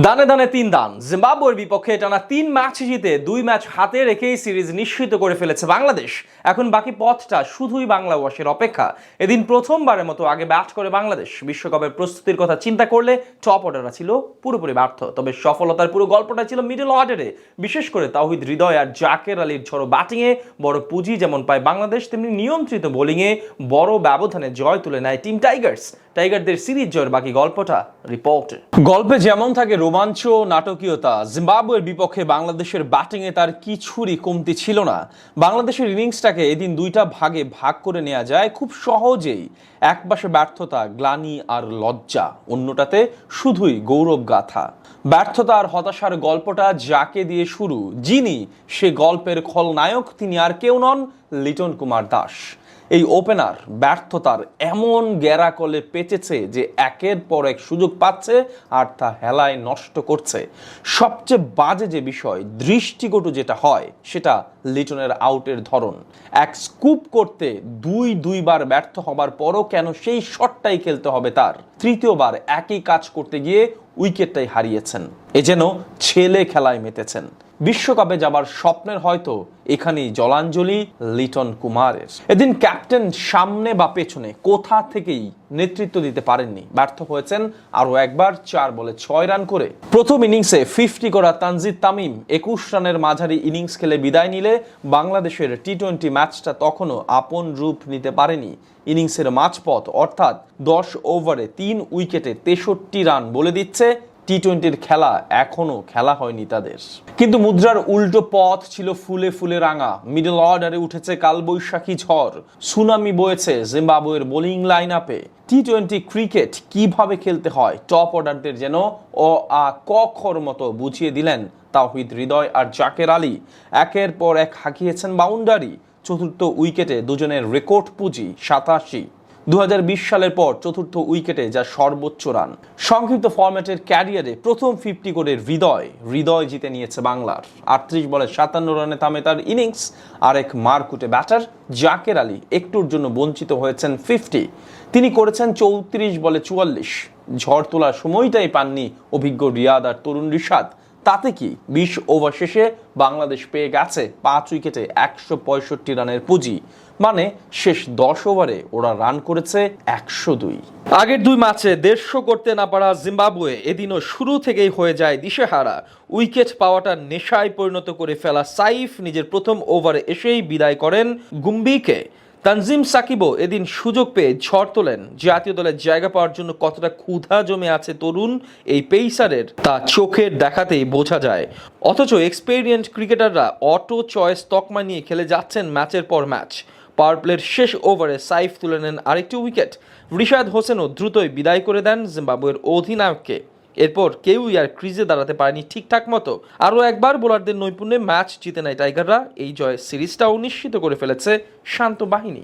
দানে দানে তিন দান। জিম্বাবুয়ের বিপক্ষে টানা ৩ ম্যাচ জিতে ২ ম্যাচ হাতে রেখেই সিরিজ নিশ্চিত করে ফেলেছে বাংলাদেশ। এখন বাকি পথটা শুধুই বাংলাদেশের অপেক্ষা। এদিন প্রথমবারের মতো আগে ব্যাট করে বাংলাদেশ। বিশ্বকাপের প্রস্তুতির কথা চিন্তা করলে টপ অর্ডাররা ছিল পুরোপুরি ব্যর্থ। তবে সফলতার পুরো গল্পটা ছিল মিডল অর্ডারে। বিশেষ করে তাওহিদ হৃদয় আর জাকের আলীর ঝড়ো ব্যাটিংয়ে বড় পুঁজি যেমন পায় বাংলাদেশ, তেমনি নিয়ন্ত্রিত বোলিংয়ে বড় ব্যবধানে জয় তুলে নেয় টিম টাইগারদের সিরিজ জয়ের বাকি গল্পটা রিপোর্টে। গল্পে যেমন থাকে রোমাঞ্চ, নাটকীয়তা, জিম্বাবুয়ের বিপক্ষে বাংলাদেশের ব্যাটিংয়ে তার কিছুরই কমতি ছিল না। বাংলাদেশের ইনিংসটাকে এদিন দুইটা ভাগে ভাগ করে নেওয়া যায় খুব সহজেই। এক পাশে ব্যর্থতা, গ্লানি আর লজ্জা, অন্যটাতে শুধুই গৌরব গাথা। ব্যর্থতা আর হতাশার গল্পটা যাকে দিয়ে শুরু, যিনি সে গল্পের খলনায়ক তিনি আর কেউ নন, লিটন কুমার দাস। এই ওপেনার ব্যর্থতার এমন গ্যারাকলে পেঁচেছে যে একের পর এক সুযোগ পাচ্ছে আর তা হেলায় নষ্ট করছে। সবচেয়ে বাজে যে বিষয়, দৃষ্টিকটু যেটা হয়, সেটা লিটনের আউটের ধরন। এক স্কুপ করতে দুইবার ব্যর্থ হবার পরও কেন সেই শটটাই খেলতে হবে তার। তৃতীয়বার একই কাজ করতে গিয়ে উইকেটটাই হারিয়েছেন। এ যেন ছেলে খেলায় মেতেছেন। বিশ্বকাপে যাবার স্বপ্নের হয়তো এখানেই জলাঞ্জলি লিটন কুমারের। এদিন ক্যাপ্টেন সামনে বা পেছনে কোথা থেকেই নেতৃত্ব দিতে পারেননি। ব্যর্থ হয়েছেন আরো একবার ৪ বলে ৬ রান করে। প্রথম ইনিংসে 50 করা তানজিদ তামিম ২১ রানের মাঝারি ইনিংস খেলে বিদায় নিলে বাংলাদেশের টি-20 ম্যাচটা তখনও আপন রূপ নিতে পারেনি। ইনিংসের মাঝপথ অর্থাৎ ১০ ওভারে ৩ উইকেটে ৬৩ রান বলে দিচ্ছে টি-20-র খেলা এখনো খেলা হয়নি তাদের। কিন্তু মুদ্রার উল্টো পথ ছিল ফুলে ফুলে রাঙা। মিডল অর্ডারে উঠেছে কালবৈশাখী ঝড়, সুনামি বয়েছে জিম্বাবুয়ের বোলিং লাইন আপে। টি-20 ক্রিকেট কিভাবে খেলতে হয় টপ অর্ডারদের যেন অ আ ক খর মতো বুঝিয়ে দিলেন তাওহিদ হৃদয় আর জাকের আলী। একের পর এক হাঁকিয়েছেন বাউন্ডারি। চতুর্থ উইকেটে দুজনের রেকর্ড পুঁজি ৮৭। ২০২০ সালের পর চতুর্থ উইকেটে যা সর্বোচ্চ রান। সংক্ষিপ্ত ফরম্যাটের ক্যারিয়ারে প্রথম 50 করে হৃদয় জিতে নিয়েছে বাংলার। ৩৮ বলে ৫৭ রানে থামে তার ইনিংস। আরেক মারকুটে ব্যাটার জাকের আলী একটুর জন্য বঞ্চিত হয়েছেন 50। তিনি করেছেন ৩৪ বলে ৪৪। ঝড় তোলার সময়টাই পাননি অভিজ্ঞ রিয়াদ আর তরুণ রিশাদ। তাতে কি ২০ ওভার শেষে বাংলাদেশ পেয়ে গেছে ৫ উইকেটে ১৬৫ রানের পুঁজি। মানে শেষ ১০ ওভারে ওরা রান করেছে ১০২। আগের ২ ম্যাচে ১৫০ করতে না পারা জিম্বাবুয়ে এদিনও শুরু থেকেই হয়ে যায় দিশেহারা। উইকেট পাওয়াটা নেশায় পরিণত করে ফেলা সাইফ নিজের প্রথম ওভারে এসেই বিদায় করেন গুম্বিকে। তানজিম সাকিবও এদিন সুযোগ পেয়ে ঝড় তোলেন। জাতীয় দলের জায়গা পাওয়ার জন্য কতটা ক্ষুধা জমে আছে তরুণ এই পেসারের তা চোখের দেখাতেই বোঝা যায়। অথচ এক্সপেরিয়েন্স ক্রিকেটাররা অটো চয়েস তকমা নিয়ে খেলে যাচ্ছেন ম্যাচের পর ম্যাচ। পাওয়ার প্লের শেষ ওভারে সাইফ তুলে নেন আরেকটি উইকেট। রিশাদ হোসেনও দ্রুতই বিদায় করে দেন জিম্বাবুয়ের অধিনায়ককে। এরপর কেউই আর ক্রিজে দাঁড়াতে পারেনি ঠিকঠাক মতো। আরও একবার বোলারদের নৈপুণ্যে ম্যাচ জিতে নেয় টাইগাররা। এই জয় সিরিজটাও নিশ্চিত করে ফেলেছে শান্ত বাহিনী।